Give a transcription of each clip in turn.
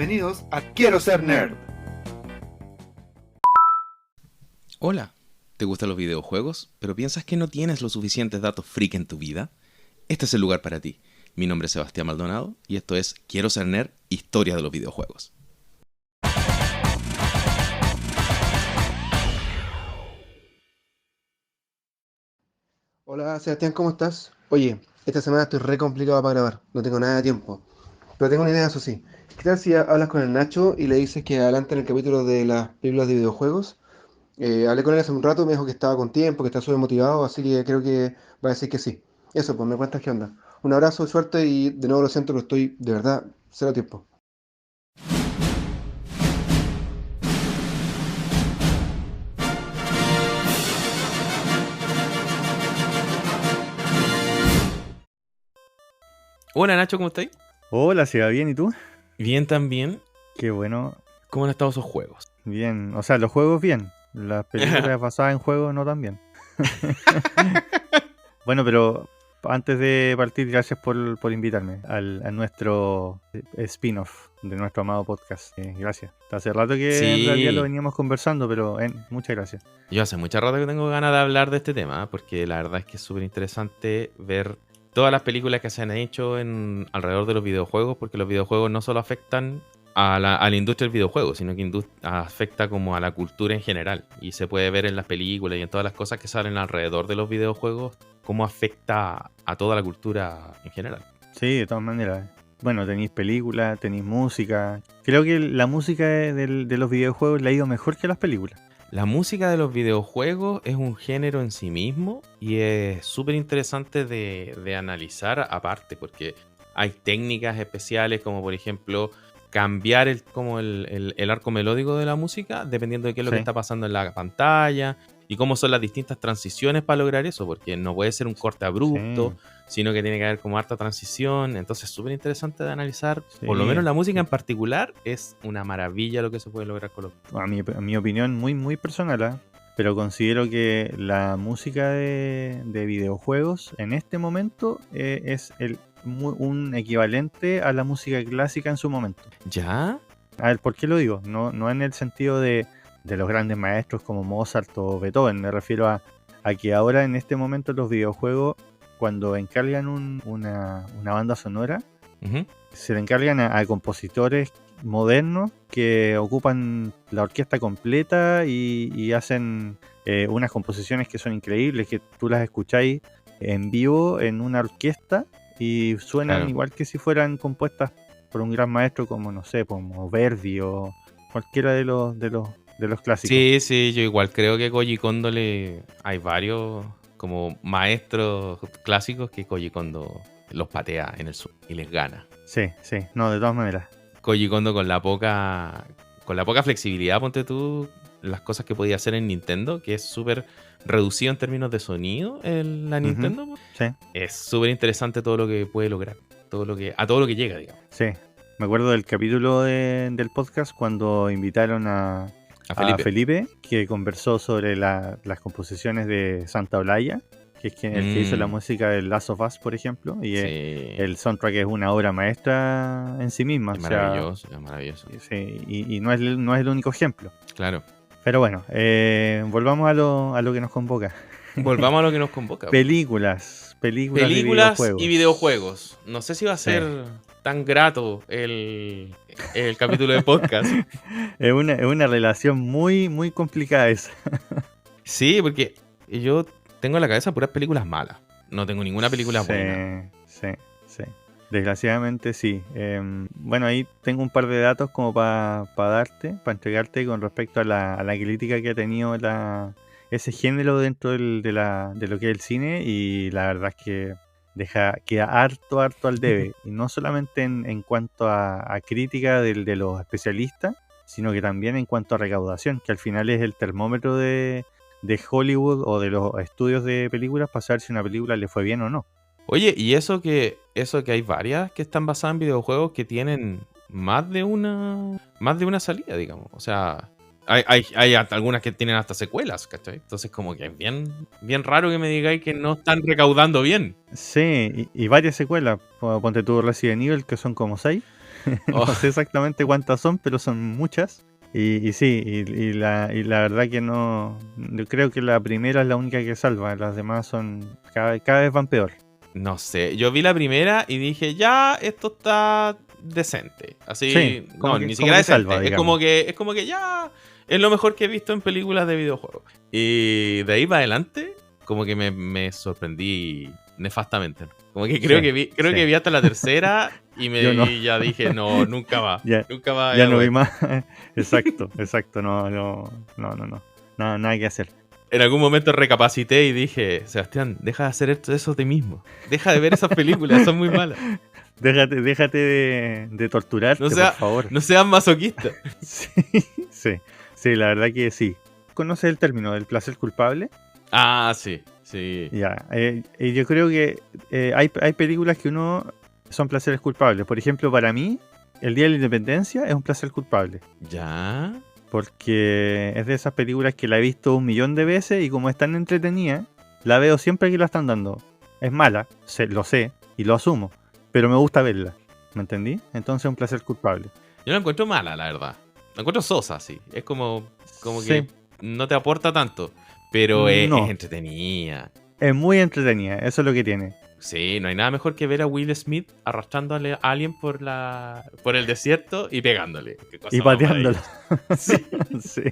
Bienvenidos a Quiero Ser Nerd. Hola, ¿te gustan los videojuegos, pero piensas que no tienes los suficientes datos freak en tu vida? Este es el lugar para ti. Mi nombre es Sebastián Maldonado y esto es Quiero Ser Nerd, Historia de los videojuegos. Hola Sebastián, ¿cómo estás? Oye, esta semana estoy re complicado para grabar, no tengo nada de tiempo. Pero tengo una idea, eso sí. ¿Qué tal si hablas con el Nacho y le dices que adelante en el capítulo de las películas de videojuegos? Hablé con él hace un rato, me dijo que estaba con tiempo, que está súper motivado, así que creo que va a decir que sí. Eso, pues me cuentas qué onda. Un abrazo, suerte y de nuevo lo siento, pero estoy de verdad cero tiempo. Hola Nacho, ¿cómo estáis? Hola, ¿se va bien? ¿Y tú? Bien también. Qué bueno. ¿Cómo han estado esos juegos? Bien. O sea, los juegos bien. Las películas basadas en juegos no tan bien. Bueno, pero antes de partir, gracias por invitarme a nuestro spin-off de nuestro amado podcast. Gracias. Hace rato que en realidad lo veníamos conversando, pero muchas gracias. Yo hace mucha rato que tengo ganas de hablar de este tema, porque la verdad es que es súper interesante ver todas las películas que se han hecho alrededor de los videojuegos, porque los videojuegos no solo afectan a la industria del videojuego, sino que afecta como a la cultura en general. Y se puede ver en las películas y en todas las cosas que salen alrededor de los videojuegos, cómo afecta a toda la cultura en general. Sí, de todas maneras. Bueno, tenéis películas, tenéis música. Creo que la música de los videojuegos le ha ido mejor que las películas. La música de los videojuegos es un género en sí mismo y es súper interesante de analizar aparte, porque hay técnicas especiales como por ejemplo cambiar el arco melódico de la música dependiendo de qué es lo que está pasando en la pantalla y cómo son las distintas transiciones para lograr eso, porque no puede ser un corte abrupto, sino que tiene que haber como harta transición. Entonces es súper interesante de analizar. Por lo menos la música en particular es una maravilla lo que se puede lograr con los... A mi opinión muy, muy personal, pero considero que la música de videojuegos en este momento es un equivalente a la música clásica en su momento. ¿Ya? A ver, ¿por qué lo digo? No en el sentido de los grandes maestros como Mozart o Beethoven. Me refiero a que ahora en este momento los videojuegos, cuando encargan una banda sonora, se le encargan a compositores modernos que ocupan la orquesta completa y hacen unas composiciones que son increíbles, que tú las escucháis en vivo en una orquesta y suenan igual que si fueran compuestas por un gran maestro como, no sé, como Verdi o cualquiera de los clásicos. Sí, yo igual creo que Koji Kondo hay varios como maestros clásicos que Koji Kondo los patea en el suelo y les gana. Sí, no, de todas maneras. Koji Kondo con la poca flexibilidad, ponte tú, las cosas que podía hacer en Nintendo, que es súper reducido en términos de sonido en la Nintendo. Sí. Es súper interesante todo lo que puede lograr, a todo lo que llega, digamos. Sí, me acuerdo del capítulo del podcast cuando invitaron a Felipe, que conversó sobre las composiciones de Santa Olaya, que es el que hizo la música de Last of Us, por ejemplo, y el soundtrack es una obra maestra en sí misma. Es maravilloso, es maravilloso. Sí, y no es el único ejemplo. Claro. Pero bueno, volvamos a lo que nos convoca. Volvamos a lo que nos convoca. Películas y videojuegos. No sé si va a ser tan grato el capítulo de podcast. Es una relación muy, muy complicada esa. Sí, porque yo tengo en la cabeza puras películas malas. No tengo ninguna película buena. Sí. Desgraciadamente sí. Bueno, ahí tengo un par de datos como para entregarte con respecto a la crítica que ha tenido ese género dentro de lo que es el cine, y la verdad es que queda harto al debe. Y no solamente en cuanto a crítica de los especialistas, sino que también en cuanto a recaudación, que al final es el termómetro de Hollywood o de los estudios de películas para saber si una película le fue bien o no. Oye, y eso que hay varias que están basadas en videojuegos que tienen más de una salida, digamos. O sea, Hay hasta algunas que tienen hasta secuelas, ¿cachai? Entonces como que es bien raro que me digáis que no están recaudando bien. Sí, y varias secuelas. Ponte tú Resident Evil, que son como 6. No Oh, sé exactamente cuántas son, pero son muchas. Y sí, y la verdad que no. Yo creo que la primera es la única que salva. Las demás son. Cada vez van peor. no sé, yo vi la primera y dije, ya, esto está decente. Así, Sí, no, como ni siquiera que decente. salva, Es digamos. como que ya es lo mejor que he visto en películas de videojuegos. Y de ahí para adelante, como que me sorprendí nefastamente, ¿no? Como que creo Sí, creo sí. que vi hasta la tercera Yo no. y ya dije, no, nunca va. Ya, Nunca va ya de no vi vuelta. más. Exacto. No. Nada que hacer. En algún momento recapacité y dije, Sebastián, deja de hacer eso de ti mismo. Deja de ver esas películas, son muy malas. Déjate de torturarte, No por sea, favor. no seas masoquista. Sí, sí, la verdad que sí. ¿Conoces el término del placer culpable? Ah, sí, sí. Ya, y yo creo que hay películas que uno son placeres culpables. Por ejemplo, para mí, El Día de la Independencia es un placer culpable. ¿Ya? Porque es de esas películas que la he visto 1 millón de veces y como es tan entretenida, la veo siempre que la están dando. Es mala, lo sé y lo asumo, pero me gusta verla. ¿Me entendí? Entonces es un placer culpable. Yo la encuentro mala, la verdad. La encuentro sosa, sí. Es como Sí, que no te aporta tanto, pero es no, entretenida. es muy entretenida, eso es lo que tiene. Sí, no hay nada mejor que ver a Will Smith arrastrando a alguien por el desierto y pegándole. Qué cosa Y más pateándolo. maravillosa. Sí. Sí,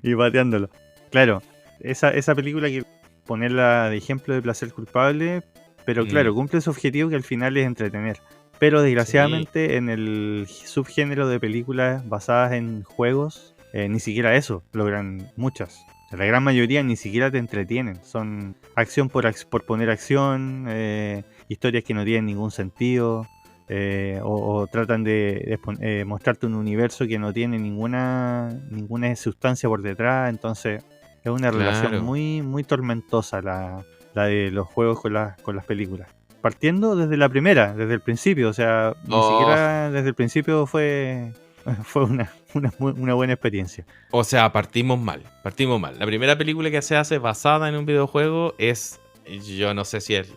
y pateándolo. Claro, esa película que ponerla de ejemplo de placer culpable, pero claro, Mm, cumple su objetivo que al final es entretener. Pero sí, desgraciadamente en el subgénero de películas basadas en juegos, ni siquiera eso logran muchas. O sea, la gran mayoría ni siquiera te entretienen. Son acción por poner acción, historias que no tienen ningún sentido. O tratan de mostrarte un universo que no tiene ninguna sustancia por detrás, entonces es una relación claro. muy tormentosa la de los juegos con las películas. Partiendo desde la primera, desde el principio, o sea, ni Oh, siquiera desde el principio fue una buena experiencia. o sea, partimos mal. Partimos mal. La primera película que se hace basada en un videojuego es, yo no sé si es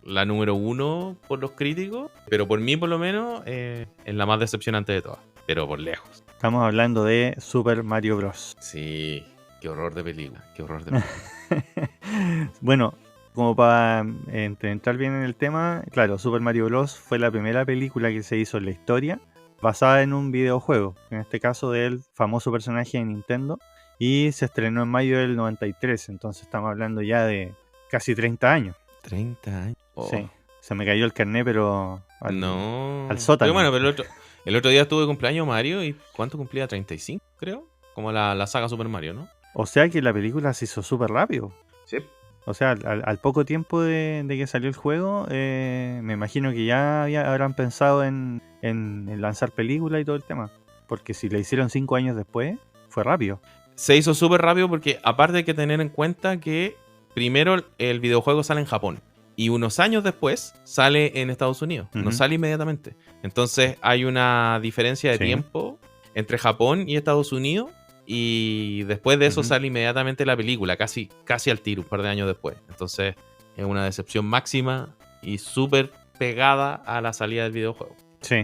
la número 1 por los críticos, pero por mí por lo menos es la más decepcionante de todas. Pero por lejos. Estamos hablando de Super Mario Bros. Sí, qué horror de película. Qué horror de película. Bueno, como para entrar bien en el tema, claro, Super Mario Bros. Fue la primera película que se hizo en la historia basada en un videojuego, en este caso del famoso personaje de Nintendo, y se estrenó en mayo del 93, entonces estamos hablando ya de casi 30 años. 30 años. Oh, Sí, se me cayó el carnet, pero al no. Pero sótano. bueno, pero el otro día estuve de cumpleaños Mario y ¿cuánto cumplía? 35, creo. Como la saga Super Mario, ¿no? O sea que la película se hizo súper rápido. Sí. O sea, al poco tiempo de que salió el juego, me imagino que ya habrán pensado en lanzar película y todo el tema. Porque si la hicieron 5 años después, fue rápido. Se hizo súper rápido porque aparte hay que tener en cuenta que primero el videojuego sale en Japón y unos años después sale en Estados Unidos. No Ujú. sale inmediatamente. Entonces hay una diferencia de Sí. tiempo entre Japón y Estados Unidos y después de eso Ujú. sale inmediatamente la película, casi al tiro, un par de años después. Entonces es una decepción máxima y súper pegada a la salida del videojuego. Sí,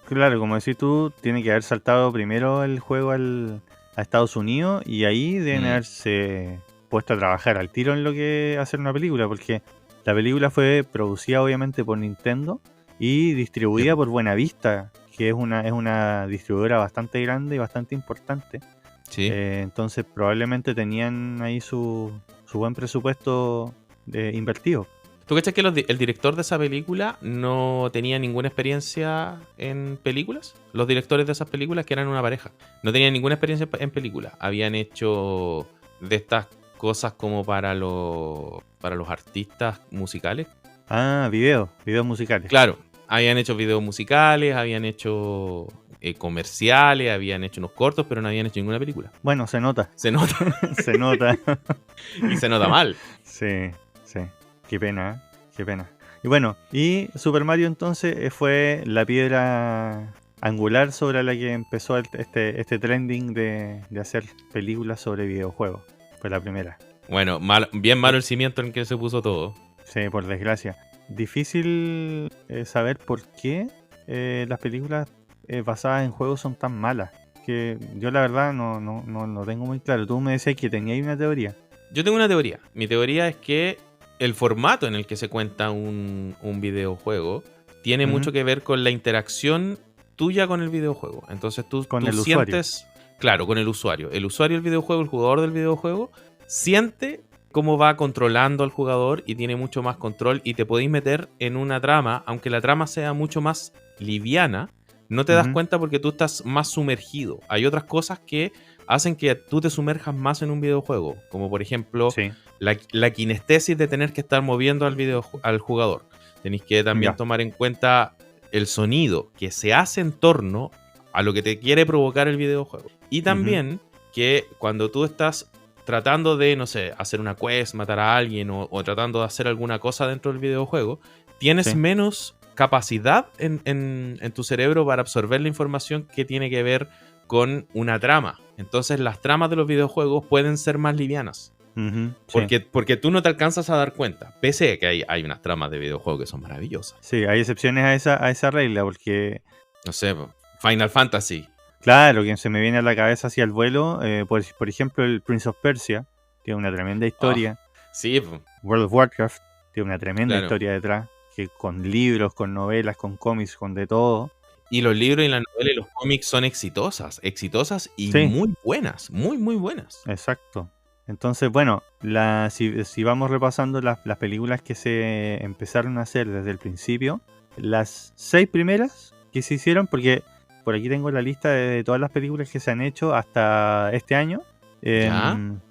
claro, como decís tú, tiene que haber saltado primero el juego a Estados Unidos y ahí deben Mm. haberse puesto a trabajar al tiro en lo que hacer una película, porque la película fue producida obviamente por Nintendo y distribuida Yep. por Buenavista, que es una distribuidora bastante grande y bastante importante. Sí. Entonces probablemente tenían ahí su buen presupuesto invertido. ¿Tú cachas que el director de esa película no tenía ninguna experiencia en películas? Los directores de esas películas, que eran una pareja, no tenían ninguna experiencia en películas. Habían hecho de estas cosas como para los artistas musicales. Ah, videos musicales. Claro, habían hecho videos musicales, habían hecho comerciales, habían hecho unos cortos, pero no habían hecho ninguna película. Bueno, se nota, Se nota, se nota. y se nota mal. Sí. Qué pena, ¿eh? Qué pena. Y bueno, y Super Mario entonces fue la piedra angular sobre la que empezó este trending de hacer películas sobre videojuegos. Fue la primera. Bueno, bien malo el cimiento en que se puso todo. Sí, por desgracia. Difícil saber por qué las películas basadas en juegos son tan malas. Que yo la verdad no tengo muy claro. Tú me decías que tenías una teoría. Yo tengo una teoría. Mi teoría es que el formato en el que se cuenta un videojuego tiene mucho que ver con la interacción tuya con el videojuego. Entonces tú Con el sientes, claro, con el usuario. El usuario del videojuego, el jugador del videojuego, siente cómo va controlando al jugador y tiene mucho más control y te podéis meter en una trama, aunque la trama sea mucho más liviana, no te das cuenta porque tú estás más sumergido. Hay otras cosas que hacen que tú te sumerjas más en un videojuego, como por ejemplo la kinestesis de tener que estar moviendo al jugador. Tenéis que también tomar en cuenta el sonido que se hace en torno a lo que te quiere provocar el videojuego. Y también que cuando tú estás tratando de, no sé, hacer una quest, matar a alguien o tratando de hacer alguna cosa dentro del videojuego, tienes menos capacidad en tu cerebro para absorber la información que tiene que ver con una trama. Entonces las tramas de los videojuegos pueden ser más livianas. Porque tú no te alcanzas a dar cuenta, pese a que hay unas tramas de videojuegos que son maravillosas. Sí, hay excepciones a esa regla, porque... No sé, Final Fantasy. Claro, que se me viene a la cabeza hacia el vuelo, por ejemplo, el Prince of Persia, tiene una tremenda historia. Sí. World of Warcraft tiene una tremenda historia detrás, que con libros, con novelas, con cómics, con de todo. Y los libros y las novelas y los cómics son exitosas y muy buenas, muy, muy buenas. Exacto. Entonces, bueno, si vamos repasando las películas que se empezaron a hacer desde el principio, las 6 primeras que se hicieron, porque por aquí tengo la lista de todas las películas que se han hecho hasta este año,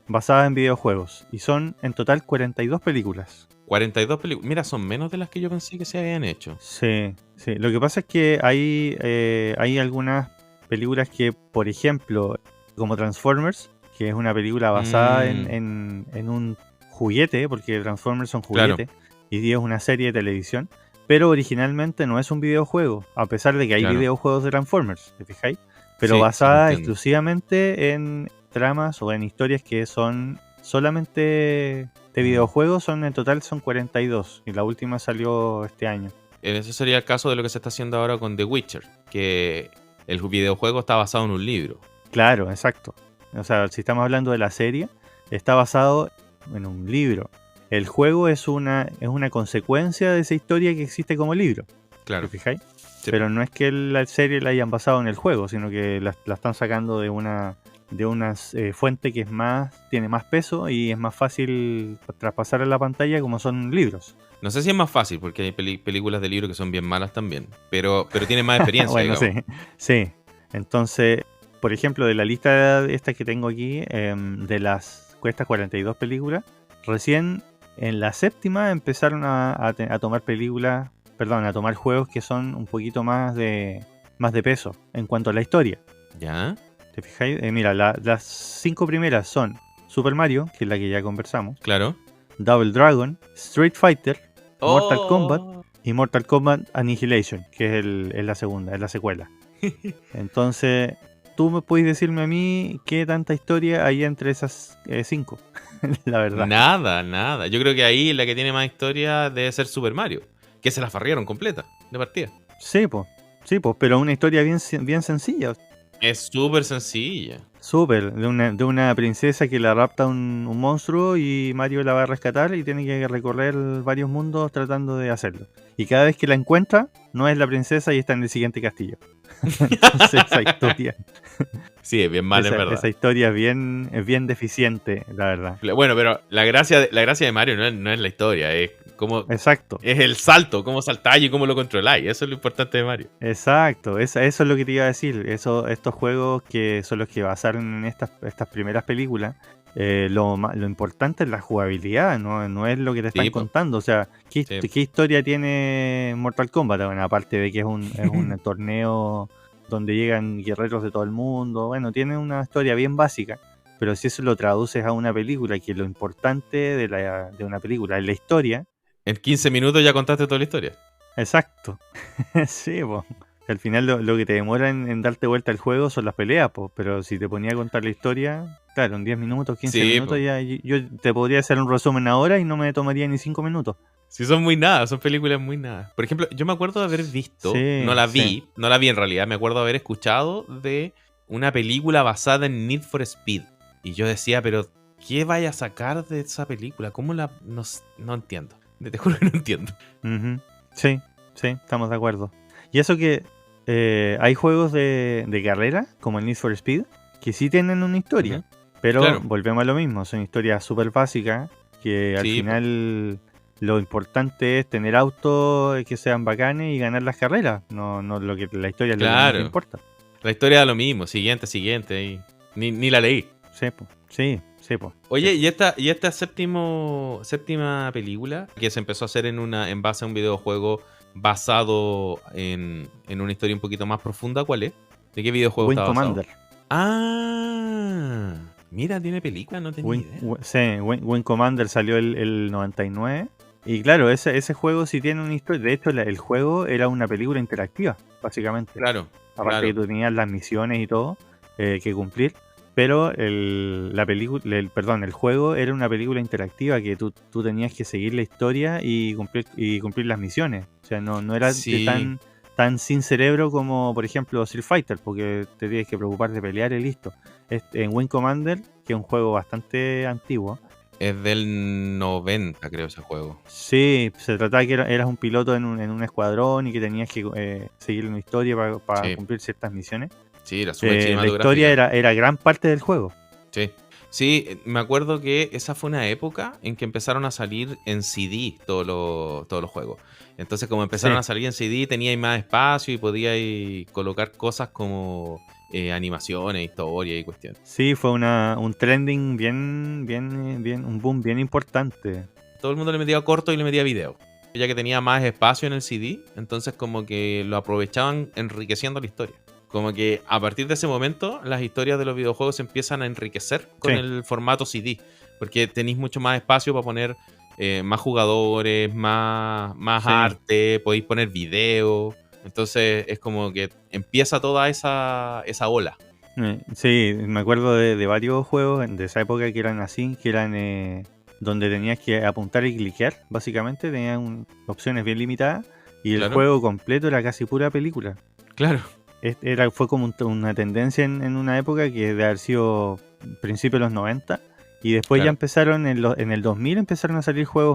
basadas en videojuegos. Y son en total 42 películas. 42 películas. Mira, son menos de las que yo pensé que se habían hecho. Sí. Lo que pasa es que hay algunas películas que, por ejemplo, como Transformers, que es una película basada en un juguete, porque Transformers son juguetes, y es una serie de televisión, pero originalmente no es un videojuego, a pesar de que hay videojuegos de Transformers, ¿te fijáis? Pero basada exclusivamente en tramas o en historias que son solamente de videojuegos, en total son 42, y la última salió este año. Ese sería el caso de lo que se está haciendo ahora con The Witcher, que el videojuego está basado en un libro. Claro, exacto. O sea, si estamos hablando de la serie, está basado en un libro. El juego es una consecuencia de esa historia que existe como libro. Claro. ¿Te fijáis? Sí. Pero no es que la serie la hayan basado en el juego, sino que la están sacando de una fuente que tiene más peso y es más fácil traspasar en la pantalla, como son libros. No sé si es más fácil, porque hay películas de libros que son bien malas también, pero tienen más experiencia. Bueno, sí. Entonces, por ejemplo, de la lista esta que tengo aquí, de estas 42 películas, recién en la 7ª empezaron a tomar a tomar juegos que son un poquito más de peso en cuanto a la historia. ¿Ya? ¿Te fijáis? Mira, las 5 primeras son Super Mario, que es la que ya conversamos. Claro. Double Dragon, Street Fighter, Mortal Kombat y Mortal Kombat Annihilation, que es la segunda, es la secuela. Entonces, tú me puedes decirme a mí qué tanta historia hay entre esas 5, la verdad. Nada. Yo creo que ahí la que tiene más historia debe ser Super Mario, que se la farrieron completa, de partida. Sí, pero una historia bien sencilla. Es súper sencilla. Súper, de una princesa que la rapta un monstruo y Mario la va a rescatar y tiene que recorrer varios mundos tratando de hacerlo. Y cada vez que la encuentra, no es la princesa y está en el siguiente castillo. Entonces esa historia... Sí, es bien mal, en verdad. Esa historia es bien deficiente, la verdad. Bueno, pero la gracia de Mario no es la historia, es cómo... Exacto. Es el salto, cómo saltáis y cómo lo controláis. Eso es lo importante de Mario. Exacto, eso es lo que te iba a decir. Estos juegos que son los que basaron en estas primeras películas, lo importante es la jugabilidad, no es lo que te están contando. O sea, ¿qué historia tiene Mortal Kombat? Bueno, aparte de que es un torneo donde llegan guerreros de todo el mundo. Bueno, tiene una historia bien básica. Pero si eso lo traduces a una película, que lo importante de una película es la historia. En 15 minutos ya contaste toda la historia. Exacto. Sí, pues. Al final lo que te demora en darte vuelta al juego son las peleas, pues, pero si te ponía a contar la historia, claro, en 10 minutos, 15 Sí, minutos, po. ya yo te podría hacer un resumen ahora y no me tomaría ni 5 minutos. Sí, son muy nada, son películas muy nada. Por ejemplo, yo me acuerdo de haber visto, Sí, no la sí. vi en realidad, me acuerdo de haber escuchado de una película basada en Need for Speed. Y yo decía, pero ¿qué vaya a sacar de esa película? ¿Cómo la...? No entiendo. Te juro que no entiendo. Ujú. Sí, sí, estamos de acuerdo. Y eso que hay juegos de carrera, como el Need for Speed, que sí tienen una historia, Ujú. pero Claro. volvemos a lo mismo, son historias súper básicas, que al Sí, po. final lo importante es tener autos que sean bacanes y ganar las carreras, no lo que la historia es lo que menos Claro. importa. La historia da lo mismo, siguiente. Y ni la leí. Sí, po. Sí, po. Oye, y esta séptima película que se empezó a hacer en base a un videojuego basado en una historia un poquito más profunda, ¿cuál es? ¿De qué videojuego Wing está basado? Commander. Ah, mira, tiene película, no tenía idea. Wing Commander salió el 99. Y claro, ese juego sí tiene una historia. De hecho, el juego era una película interactiva, básicamente. Claro, Aparte que tú tenías las misiones y todo que cumplir. Pero el juego era una película interactiva que tú tenías que seguir la historia y cumplir las misiones. O sea, no era Sí. tan sin cerebro como, por ejemplo, Street Fighter, porque te tienes que preocupar de pelear y listo. En Wing Commander, que es un juego bastante antiguo, Es del 90, creo, ese juego. sí, se trataba que eras un piloto en un escuadrón y que tenías que seguir una historia para Sí. cumplir ciertas misiones. Sí, era súper La cinematográfica. historia era gran parte del juego. Sí. Sí, me acuerdo que esa fue una época en que empezaron a salir en CD todos los juegos. Entonces, como empezaron Sí. a salir en CD, teníais más espacio y podíais colocar cosas como animaciones, historia y cuestiones. Sí, fue un trending bien, un boom bien importante. Todo el mundo le metía corto y le metía video. Ya que tenía más espacio en el CD, entonces como que lo aprovechaban enriqueciendo la historia. Como que a partir de ese momento las historias de los videojuegos se empiezan a enriquecer con Sí. el formato CD. Porque tenéis mucho más espacio para poner más jugadores, más Sí. arte, podéis poner video. Entonces es como que empieza toda esa ola. Sí, me acuerdo de varios juegos de esa época que eran así, que eran donde tenías que apuntar y cliquear, básicamente, tenían opciones bien limitadas y el Claro. juego completo era casi pura película. Claro. Fue como una tendencia en una época que debe haber sido principios de los 90 y después Claro. ya empezaron en el 2000 empezaron a salir juegos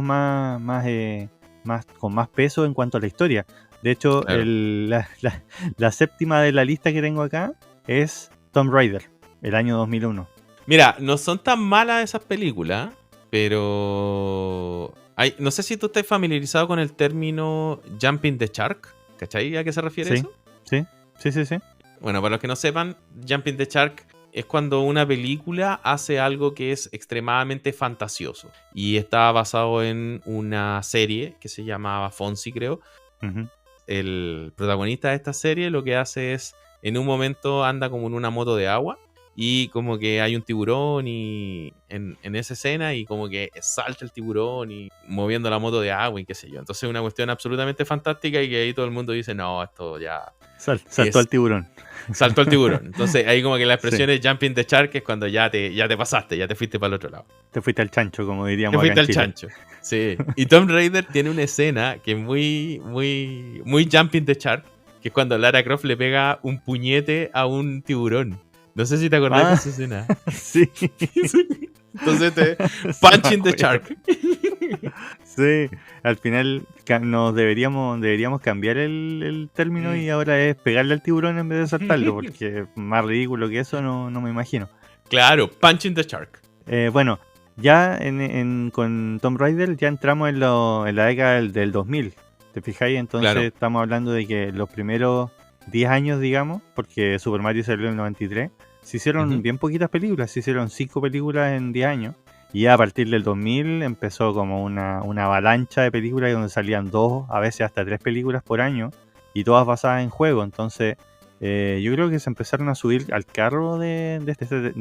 con más peso en cuanto a la historia. De hecho, Claro. la séptima de la lista que tengo acá es Tomb Raider, el año 2001. Mira, no son tan malas esas películas, pero no sé si tú estás familiarizado con el término Jumping the Shark. ¿Cachai a qué se refiere eso? Sí. Bueno, para los que no sepan, Jumping the Shark es cuando una película hace algo que es extremadamente fantasioso. Y está basado en una serie que se llamaba Fonzie, creo. Ujú. El protagonista de esta serie lo que hace es, en un momento anda como en una moto de agua y como que hay un tiburón y en esa escena y como que salta el tiburón y moviendo la moto de agua y qué sé yo. Entonces es una cuestión absolutamente fantástica y que ahí todo el mundo dice, no, esto ya... Saltó al tiburón. Saltó el tiburón. Entonces ahí como que la expresión es jumping the shark, es cuando ya te pasaste, ya te fuiste para el otro lado. Te fuiste al chancho, como Te diríamos fuiste acá al en Chile. chancho. Sí. Y Tomb Raider tiene una escena que es muy jumping the shark, que es cuando Lara Croft le pega un puñete a un tiburón. No sé si te acordás de esa escena. Sí. Entonces punching the shark. Sí, al final deberíamos cambiar el término y ahora es pegarle al tiburón en vez de saltarlo, porque más ridículo que eso no me imagino. Claro, punching the shark. Bueno, ya con Tomb Raider ya entramos en la década del 2000, ¿te fijáis? Entonces Claro. estamos hablando de que los primeros 10 años, digamos, porque Super Mario salió en el 93, se hicieron Ujú. bien poquitas películas, se hicieron 5 películas en 10 años. Y a partir del 2000 empezó como una avalancha de películas donde salían 2, a veces hasta 3 películas por año, y todas basadas en juego. Entonces, yo creo que se empezaron a subir al carro de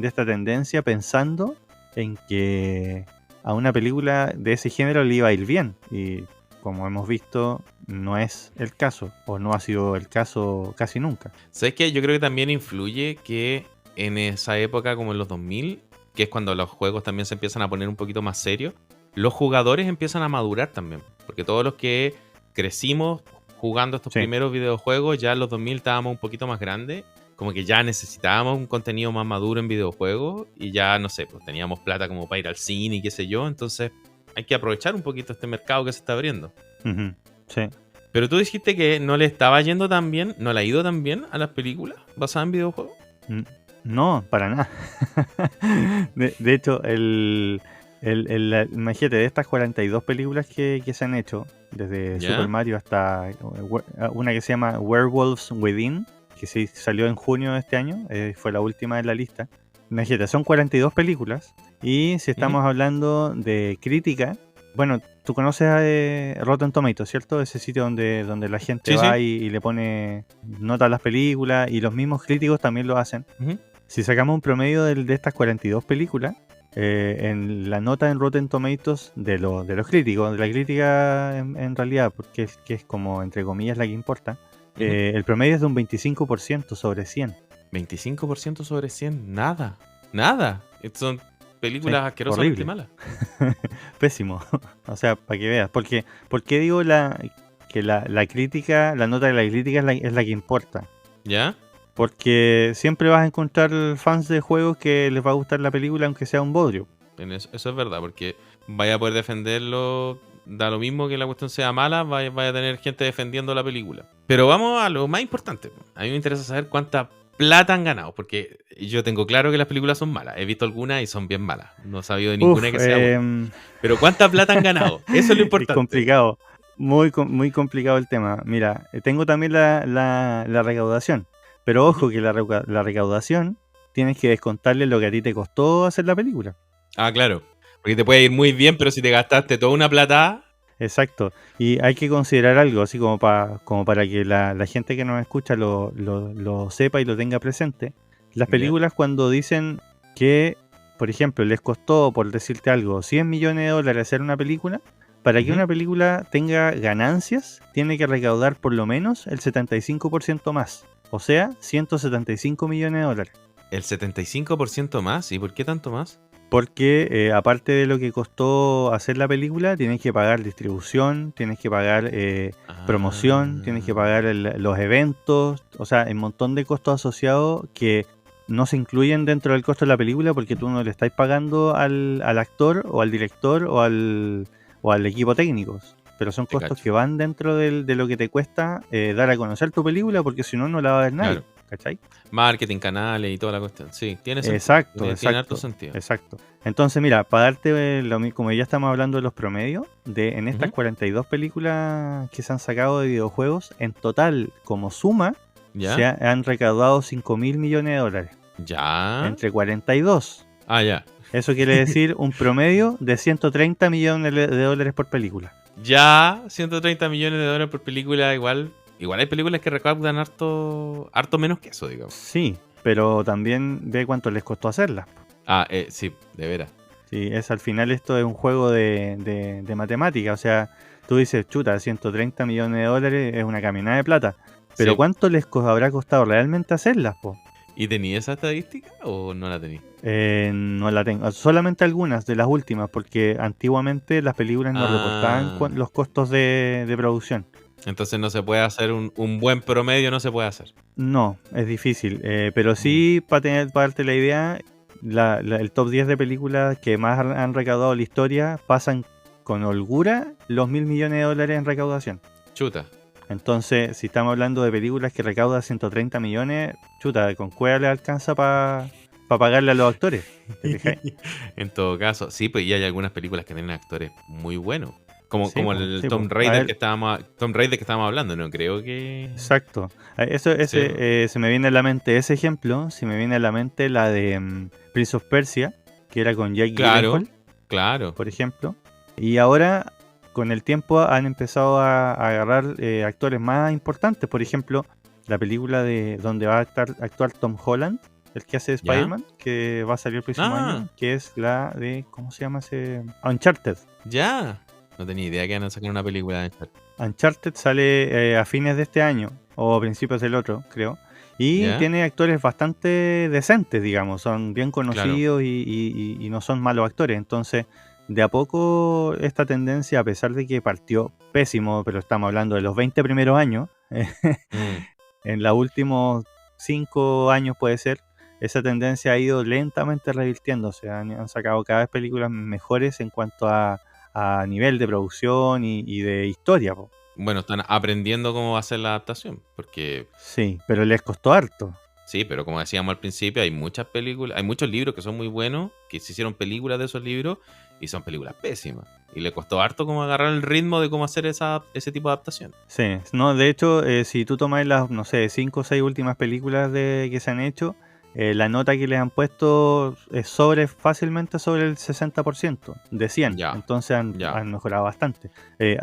esta tendencia pensando en que a una película de ese género le iba a ir bien. Y como hemos visto, no es el caso, o no ha sido el caso casi nunca. ¿Sabes qué? Yo creo que también influye que en esa época, como en los 2000, que es cuando los juegos también se empiezan a poner un poquito más serios, los jugadores empiezan a madurar también. Porque todos los que crecimos jugando estos Sí. primeros videojuegos, ya en los 2000 estábamos un poquito más grandes, como que ya necesitábamos un contenido más maduro en videojuegos y ya, no sé, pues teníamos plata como para ir al cine y qué sé yo, entonces hay que aprovechar un poquito este mercado que se está abriendo. Ujú, sí. Pero tú dijiste que no le estaba yendo tan bien, no le ha ido tan bien a las películas basadas en videojuegos. N- No, para nada. De hecho, imagínate, de estas 42 películas que se han hecho, desde ¿Ya? Super Mario hasta una que se llama Werewolves Within, que sí salió en junio de este año, fue la última de la lista. Imagínate, son 42 películas, y si estamos hablando de crítica, bueno, tú conoces a Rotten Tomatoes, ¿cierto? Ese sitio donde la gente Sí, va sí. y le pone nota a las películas, y los mismos críticos también lo hacen. Ujú. Si sacamos un promedio de estas 42 películas, en la nota en Rotten Tomatoes de los críticos, de la crítica en realidad, porque que es como entre comillas la que importa, Ujú. el promedio es de un 25% sobre 100. 25% sobre 100, nada. Nada. Son películas Sí, asquerosamente horrible. malas. Pésimo. O sea, para que veas. ¿Por qué digo que la crítica, la nota de la crítica es la que importa? ¿Ya? Porque siempre vas a encontrar fans de juegos que les va a gustar la película aunque sea un bodrio. Eso es verdad, porque vaya a poder defenderlo, da lo mismo que la cuestión sea mala, vaya a tener gente defendiendo la película. Pero vamos a lo más importante. A mí me interesa saber cuánta plata han ganado, porque yo tengo claro que las películas son malas. He visto algunas y son bien malas. No he sabido de ninguna Uf, que sea buena. Pero cuánta plata han ganado, eso es lo es importante. complicado. Muy complicado el tema. Mira, tengo también la recaudación. Pero ojo que la recaudación tienes que descontarle lo que a ti te costó hacer la película. Ah, claro. Porque te puede ir muy bien, pero si te gastaste toda una plata. Exacto. Y hay que considerar algo, así como para que la gente que nos escucha lo sepa y lo tenga presente. Las Ya. películas, cuando dicen que, por ejemplo, les costó, por decirte algo, $100 millones hacer una película, para que Ujú. una película tenga ganancias, tiene que recaudar por lo menos el 75% más. O sea, $175 millones. El 75% más. ¿Y por qué tanto más? Porque aparte de lo que costó hacer la película, tienes que pagar distribución, tienes que pagar promoción, tienes que pagar los eventos, o sea, un montón de costos asociados que no se incluyen dentro del costo de la película porque tú no le estás pagando al actor o al director o al equipo técnicos. Pero son Te costos cacho. que van dentro de lo que te cuesta dar a conocer tu película, porque si no, no la va a ver nadie. Claro. ¿Cachai? Marketing, canales y toda la cuestión. Sí, tiene sentido. Exacto, Tiene harto sentido. exacto. Entonces, mira, para darte como ya estamos hablando de los promedios, en estas Ujú. 42 películas que se han sacado de videojuegos, en total, como suma, ¿Ya? han recaudado $5 mil millones ¿Ya? entre 42. Ah, ya. Eso quiere decir un promedio de $130 millones por película. Ya, 130 millones de dólares por película, igual hay películas que recaudan harto menos que eso, digamos. Sí, pero también ve cuánto les costó hacerlas. Ah, sí, de veras. Sí, al final esto es un juego de matemática. O sea, tú dices, chuta, 130 millones de dólares es una caminada de plata. Pero Sí. ¿cuánto les habrá costado realmente hacerlas, po? ¿Y tenía esa estadística o no la tenía? No la tengo. Solamente algunas de las últimas, porque antiguamente las películas no reportaban los costos de producción. Entonces no se puede hacer un buen promedio, no se puede hacer. No, es difícil. Pero sí, para darte la idea, el top 10 de películas que más han recaudado la historia pasan con holgura los $1.000 millones en recaudación. Chuta. Entonces, si estamos hablando de películas que recaudan 130 millones, chuta, con cueva le alcanza para pagarle a los actores. ¿Te fijas? En todo caso, sí, pues y hay algunas películas que tienen actores muy buenos. Como Sí, el sí, Tomb a Raider ver. que estábamos hablando, no creo que. Exacto. Se me viene a la mente ese ejemplo, se me viene a la mente la de Prince of Persia, que era con Jake Claro, Gyllenhaal, claro. por ejemplo. Y ahora, con el tiempo, han empezado a agarrar actores más importantes. Por ejemplo, la película de donde va a actuar Tom Holland, el que hace ¿Ya? Spider-Man, que va a salir el próximo Ah. año, que es la de, ¿cómo se llama ese? Uncharted. Ya. No tenía idea que iban a sacar una película de Uncharted. Uncharted sale a fines de este año, o a principios del otro, creo. Y ¿Ya? tiene actores bastante decentes, digamos. Son bien conocidos y no son malos actores. Entonces, de a poco esta tendencia, a pesar de que partió pésimo, pero estamos hablando de los 20 primeros años, Mm. en los últimos 5 años puede ser, esa tendencia ha ido lentamente revirtiéndose. Han sacado cada vez películas mejores en cuanto a nivel de producción y de historia, po. Bueno, están aprendiendo cómo va a ser la adaptación, porque Sí, pero les costó harto. sí, pero como decíamos al principio, hay muchas películas, hay muchos libros que son muy buenos, que se hicieron películas de esos libros y son películas pésimas. Y le costó harto como agarrar el ritmo de cómo hacer ese tipo de adaptación. Sí, no, de hecho, si tú tomas las, no sé, 5 o 6 últimas películas que se han hecho, la nota que les han puesto es fácilmente sobre el 60% de 100. Ya, Entonces ya. han mejorado bastante.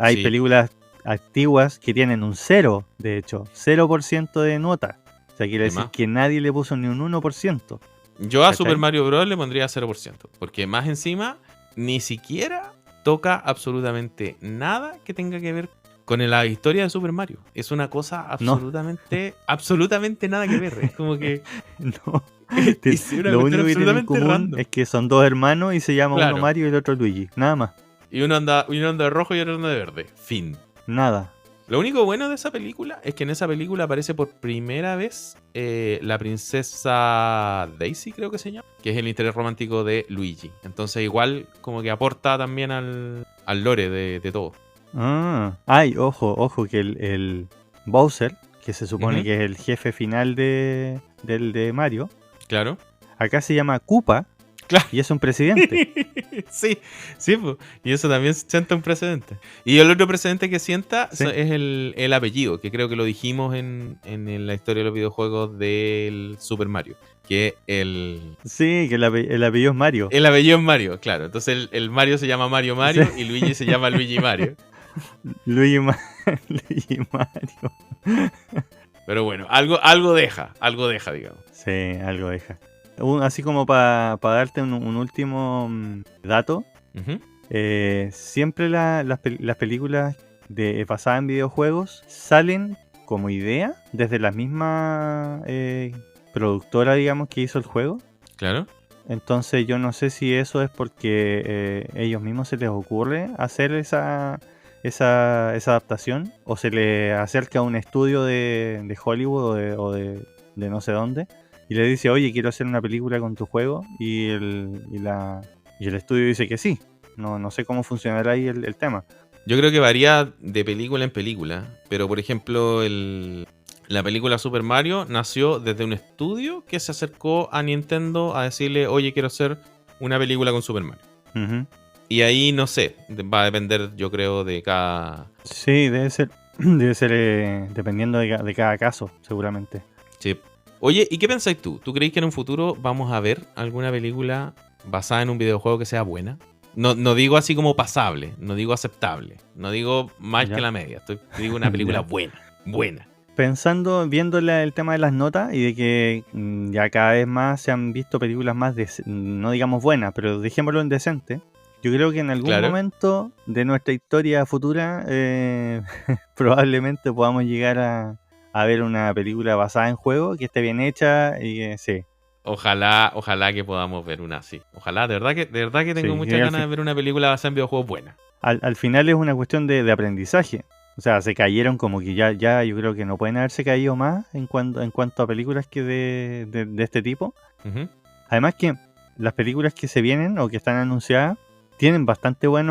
Hay Sí. películas antiguas que tienen un 0, de hecho, 0% de nota. O sea, quiere ¿De decir más? que nadie le puso ni un 1%. Yo a ¿Cachai? Super Mario Bros. Le pondría 0%, porque más encima ni siquiera toca absolutamente nada que tenga que ver con la historia de Super Mario. Es una cosa No. absolutamente nada que ver. Es como que No. es una Lo cuestión único que tienen en absolutamente común random. es que son dos hermanos y se llama Claro. uno Mario y el otro Luigi. Nada más. Y uno anda de rojo y otro anda de verde. Fin. Nada. Lo único bueno de esa película es que en esa película aparece por primera vez la princesa Daisy, creo que se llama, que es el interés romántico de Luigi. Entonces igual como que aporta también al lore de todo. Ay, ojo, que el Bowser, que se supone Ujú. que es el jefe final de Mario, Claro. acá se llama Koopa Claro. y es un presidente. sí, pues. Y eso también sienta un precedente. Y el otro precedente que sienta Sí. es el apellido, que creo que lo dijimos en la historia de los videojuegos del Super Mario. Que Sí, que el apellido es Mario. el apellido es Mario, claro. Entonces el Mario se llama Mario Mario Sí. y Luigi se llama Luigi Mario. Luigi Mario. Pero bueno, algo deja, digamos. Sí, algo deja. Así como para darte un último dato, Ujú. siempre las películas basadas en videojuegos salen como idea desde la misma productora, digamos, que hizo el juego. Claro. Entonces yo no sé si eso es porque ellos mismos se les ocurre hacer esa adaptación o se le acerca a un estudio de Hollywood o de no sé dónde y le dice, oye, quiero hacer una película con tu juego y el estudio dice que sí. No sé cómo funcionará ahí el tema. Yo creo que varía de película en película, pero por ejemplo la película Super Mario nació desde un estudio que se acercó a Nintendo a decirle, oye, quiero hacer una película con Super Mario. Ujú. Y ahí, no sé, va a depender, yo creo, de cada... Sí, debe ser dependiendo de cada caso, seguramente. Sí. Oye, ¿y qué pensáis tú? ¿Tú creéis que en un futuro vamos a ver alguna película basada en un videojuego que sea buena? No digo así como pasable, no digo aceptable, no digo más Ya. que la media, digo una película Ya. buena. Viendo el tema de las notas y de que ya cada vez más se han visto películas más, no digamos buenas, pero dejémoslo en decente, yo creo que en algún Claro. momento de nuestra historia futura probablemente podamos llegar a ver una película basada en juego que esté bien hecha y que sí. Ojalá que podamos ver una así. Ojalá, de verdad que tengo Sí, muchas y al ganas de ver una película basada en videojuegos buena. Al final es una cuestión de aprendizaje. O sea, se cayeron como que ya yo creo que no pueden haberse caído más en cuanto a películas que de este tipo. Ujú. Además que las películas que se vienen o que están anunciadas tienen bastante buen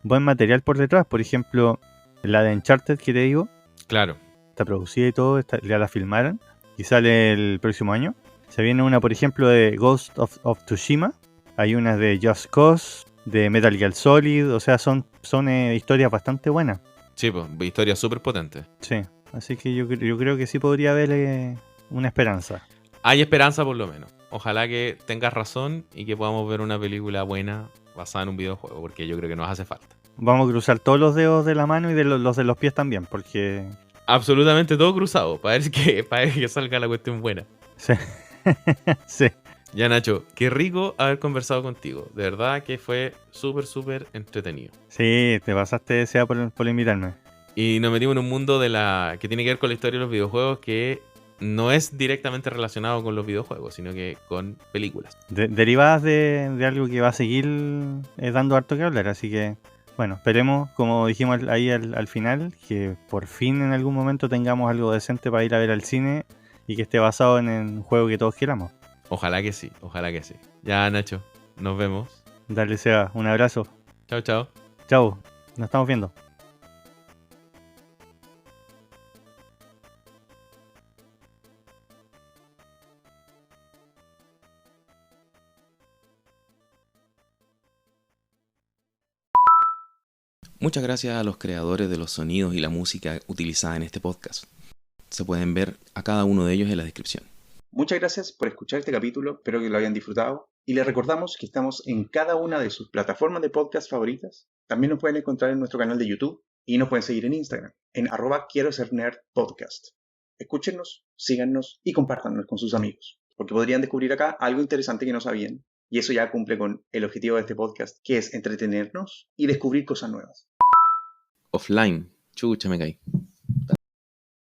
material por detrás. Por ejemplo, la de Uncharted que te digo, Claro. está producida y todo, ya la filmaron y sale el próximo año. Se viene una, por ejemplo, de Ghost of Tsushima. Hay unas de Just Cause, de Metal Gear Solid. O sea, son historias bastante buenas. Sí, pues, historia súper potente. Sí, así que yo creo que sí podría haber una esperanza. Hay esperanza por lo menos. Ojalá que tengas razón y que podamos ver una película buena basada en un videojuego, porque yo creo que nos hace falta. Vamos a cruzar todos los dedos de la mano y de los de los pies también, porque... Absolutamente todo cruzado, para ver que salga la cuestión buena. Sí. Sí. Ya, Nacho, qué rico haber conversado contigo. De verdad que fue súper entretenido. Sí, te pasaste, Sea, por invitarme. Y nos metimos en un mundo que tiene que ver con la historia de los videojuegos que no es directamente relacionado con los videojuegos, sino que con películas. Derivadas de algo que va a seguir dando harto que hablar, así que bueno, esperemos, como dijimos ahí al final, que por fin en algún momento tengamos algo decente para ir a ver al cine y que esté basado en un juego que todos queramos. Ojalá que sí, ojalá que sí. Ya, Nacho, nos vemos. Dale, Seba, un abrazo. Chao, chao. Chau, nos estamos viendo. Muchas gracias a los creadores de los sonidos y la música utilizada en este podcast. Se pueden ver a cada uno de ellos en la descripción. Muchas gracias por escuchar este capítulo, espero que lo hayan disfrutado y les recordamos que estamos en cada una de sus plataformas de podcast favoritas. También nos pueden encontrar en nuestro canal de YouTube y nos pueden seguir en Instagram, en @quiero ser nerd podcast. Escúchenos, síganos y compártanos con sus amigos, porque podrían descubrir acá algo interesante que no sabían. Y eso ya cumple con el objetivo de este podcast, que es entretenernos y descubrir cosas nuevas. Offline. Chucha, me caí.